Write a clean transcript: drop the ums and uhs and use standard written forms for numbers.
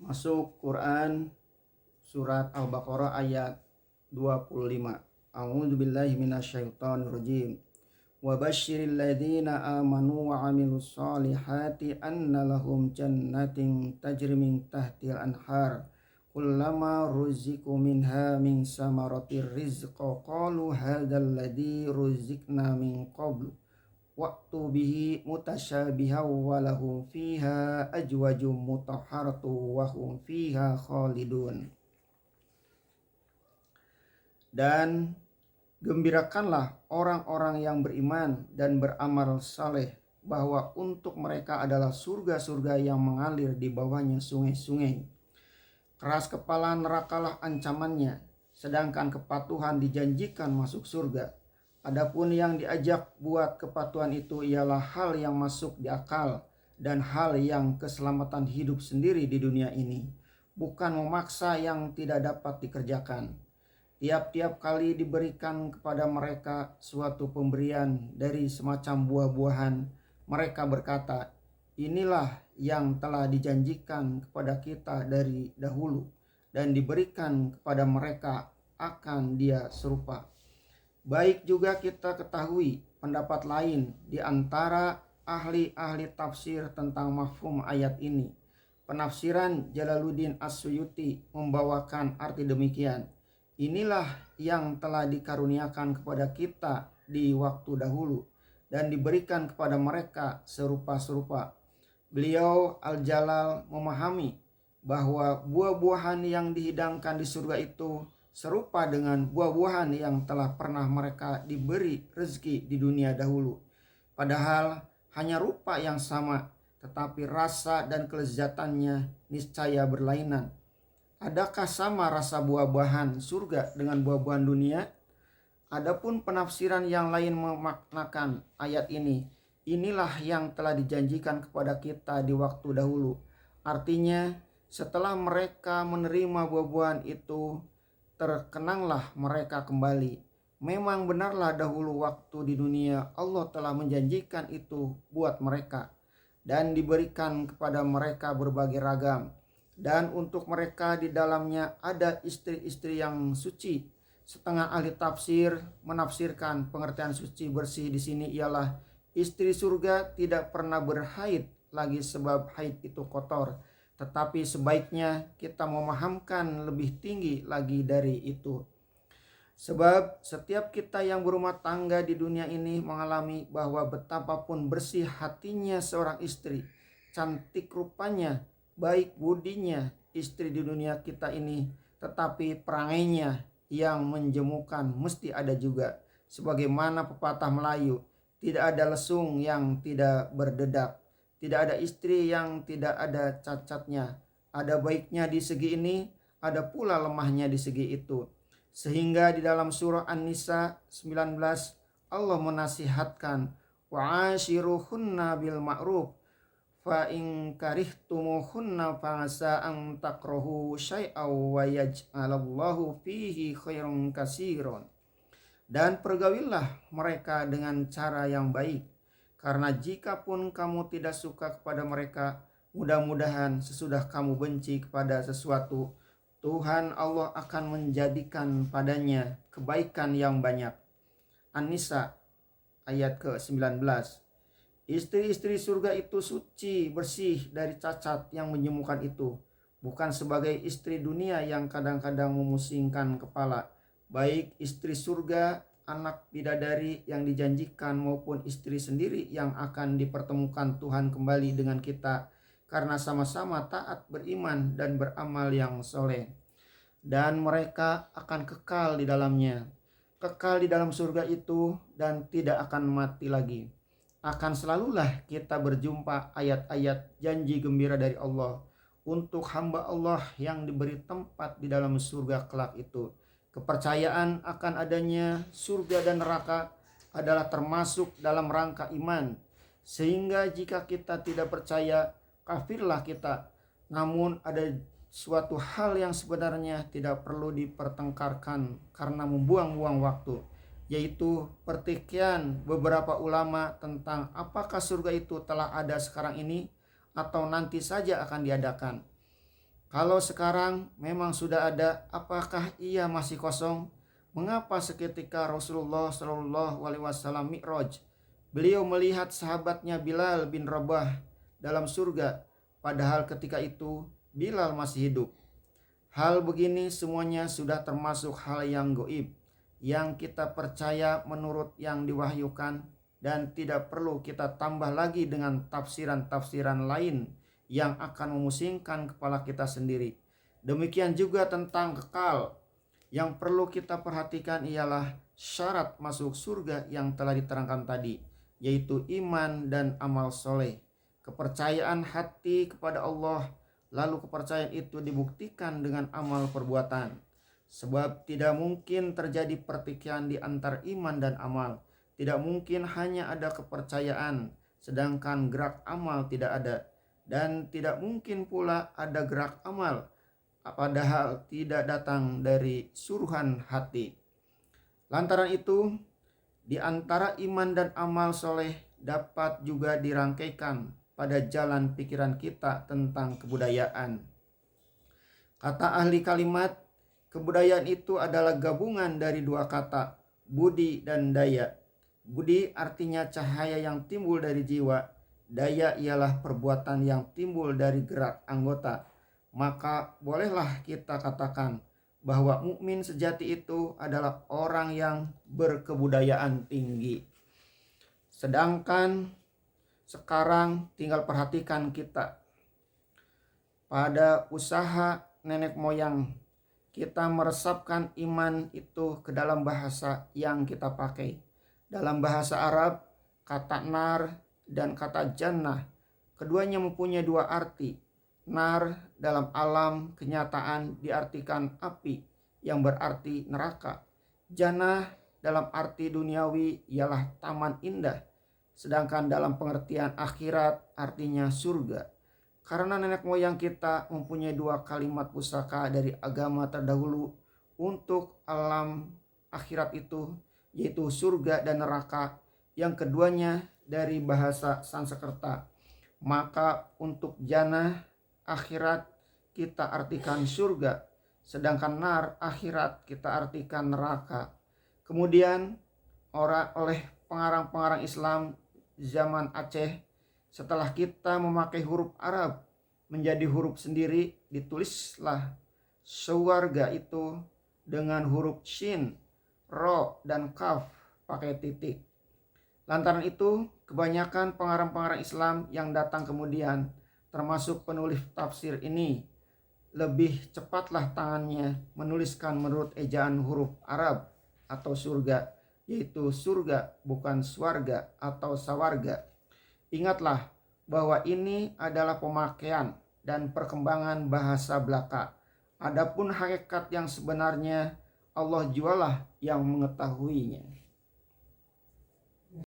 Masuk Quran surat Al-Baqarah ayat 25. A'udzubillahi minasyaitonirrajim. Wa basyiril ladzina amanu wa 'amilus solihati anna lahum jannatin tajri min tahtil anhar. Kullama ruziqu minha min samaratir rizqa qalu hadzal ladzi ruziqna min qablu waktu bihi mutasyabihaw walahum fiha ajwajum mutahharatu wahum fiha khalidun. Dan gembirakanlah orang-orang yang beriman dan beramal saleh bahwa untuk mereka adalah surga-surga yang mengalir di bawahnya sungai-sungai. Keras kepala nerakalah ancamannya, sedangkan kepatuhan dijanjikan masuk surga. Adapun yang diajak buat kepatuhan itu ialah hal yang masuk di akal dan hal yang keselamatan hidup sendiri di dunia ini, bukan memaksa yang tidak dapat dikerjakan. Tiap-tiap kali diberikan kepada mereka suatu pemberian dari semacam buah-buahan, mereka berkata, inilah yang telah dijanjikan kepada kita dari dahulu dan diberikan kepada mereka akan dia serupa. Baik juga kita ketahui pendapat lain di antara ahli-ahli tafsir tentang mafhum ayat ini. Penafsiran Jalaluddin As-Suyuti membawakan arti demikian. Inilah yang telah dikaruniakan kepada kita di waktu dahulu dan diberikan kepada mereka serupa-serupa. Beliau Al-Jalal memahami bahwa buah-buahan yang dihidangkan di surga itu serupa dengan buah-buahan yang telah pernah mereka diberi rezeki di dunia dahulu. Padahal hanya rupa yang sama, tetapi rasa dan kelezatannya niscaya berlainan. Adakah sama rasa buah-buahan surga dengan buah-buahan dunia? Adapun penafsiran yang lain memaknakan ayat ini, inilah yang telah dijanjikan kepada kita di waktu dahulu. Artinya, setelah mereka menerima buah-buahan itu, terkenanglah mereka kembali. Memang benarlah dahulu waktu di dunia Allah telah menjanjikan itu buat mereka dan diberikan kepada mereka berbagai ragam. Dan untuk mereka di dalamnya ada istri-istri yang suci. Setengah ahli tafsir menafsirkan pengertian suci bersih di sini ialah istri surga tidak pernah berhaid lagi sebab haid itu kotor. Tetapi sebaiknya kita memahamkan lebih tinggi lagi dari itu. Sebab setiap kita yang berumah tangga di dunia ini mengalami bahwa betapapun bersih hatinya seorang istri, cantik rupanya, baik budinya istri di dunia kita ini, tetapi perangainya yang menjemukan mesti ada juga. Sebagaimana pepatah Melayu, tidak ada lesung yang tidak berdedak. Tidak ada istri yang tidak ada cacatnya. Ada baiknya di segi ini, ada pula lemahnya di segi itu. Sehingga di dalam surah An-Nisa 19 Allah menasihatkan, wa'ashiruhunna bil ma'ruf fa in karihtumuhunna fa asa an takrahu syai'aw wa yaj'alallahu fihi khairan katsiran. Dan pergaulilah mereka dengan cara yang baik. Karena jikapun kamu tidak suka kepada mereka, mudah-mudahan sesudah kamu benci kepada sesuatu, Tuhan Allah akan menjadikan padanya kebaikan yang banyak. An-Nisa ayat ke-19. Istri-istri surga itu suci, bersih dari cacat yang menjemukan itu. Bukan sebagai istri dunia yang kadang-kadang memusingkan kepala. Baik istri surga, anak bidadari yang dijanjikan maupun istri sendiri yang akan dipertemukan Tuhan kembali dengan kita karena sama-sama taat beriman dan beramal yang soleh. Dan mereka akan kekal di dalamnya, kekal di dalam surga itu dan tidak akan mati lagi. Akan selalulah kita berjumpa ayat-ayat janji gembira dari Allah untuk hamba Allah yang diberi tempat di dalam surga kelak itu. Kepercayaan akan adanya surga dan neraka adalah termasuk dalam rangka iman. Sehingga jika kita tidak percaya, kafirlah kita. Namun ada suatu hal yang sebenarnya tidak perlu dipertengkarkan karena membuang-buang waktu, yaitu pertikaian beberapa ulama tentang apakah surga itu telah ada sekarang ini atau nanti saja akan diadakan. Kalau sekarang memang sudah ada, apakah ia masih kosong? Mengapa seketika Rasulullah Shallallahu Alaihi Wasallam Mi'raj, beliau melihat sahabatnya Bilal bin Rabah dalam surga, padahal ketika itu Bilal masih hidup. Hal begini semuanya sudah termasuk hal yang goib, yang kita percaya menurut yang diwahyukan, dan tidak perlu kita tambah lagi dengan tafsiran-tafsiran lain yang akan memusingkan kepala kita sendiri. Demikian juga tentang kekal. Yang perlu kita perhatikan ialah syarat masuk surga yang telah diterangkan tadi, yaitu iman dan amal soleh. Kepercayaan hati kepada Allah, lalu kepercayaan itu dibuktikan dengan amal perbuatan. Sebab tidak mungkin terjadi pertikaian di antara iman dan amal. Tidak mungkin hanya ada kepercayaan, sedangkan gerak amal tidak ada. Dan tidak mungkin pula ada gerak amal, padahal tidak datang dari suruhan hati. Lantaran itu, di antara iman dan amal soleh dapat juga dirangkaikan pada jalan pikiran kita tentang kebudayaan. Kata ahli kalimat, kebudayaan itu adalah gabungan dari dua kata, budi dan daya. Budi artinya cahaya yang timbul dari jiwa, daya ialah perbuatan yang timbul dari gerak anggota. Maka bolehlah kita katakan bahwa mukmin sejati itu adalah orang yang berkebudayaan tinggi. Sedangkan sekarang tinggal perhatikan kita pada usaha nenek moyang kita meresapkan iman itu ke dalam bahasa yang kita pakai. Dalam bahasa Arab, kata nar dan kata jannah, keduanya mempunyai dua arti. Nar dalam alam kenyataan diartikan api yang berarti neraka. Jannah dalam arti duniawi ialah taman indah. Sedangkan dalam pengertian akhirat artinya surga. Karena nenek moyang kita mempunyai dua kalimat pusaka dari agama terdahulu untuk alam akhirat itu, yaitu surga dan neraka, yang keduanya dari bahasa Sanskerta. Maka untuk jannah akhirat kita artikan surga, sedangkan nar akhirat kita artikan neraka. Kemudian oleh pengarang-pengarang Islam zaman Aceh, setelah kita memakai huruf Arab menjadi huruf sendiri, ditulislah surga itu dengan huruf shin, ro, dan kaf pakai titik. Lantaran itu, kebanyakan pengarang-pengarang Islam yang datang kemudian, termasuk penulis tafsir ini, lebih cepatlah tangannya menuliskan menurut ejaan huruf Arab atau surga, yaitu surga bukan swarga atau sawarga. Ingatlah bahwa ini adalah pemakaian dan perkembangan bahasa belaka. Adapun hakikat yang sebenarnya Allah jualah yang mengetahuinya.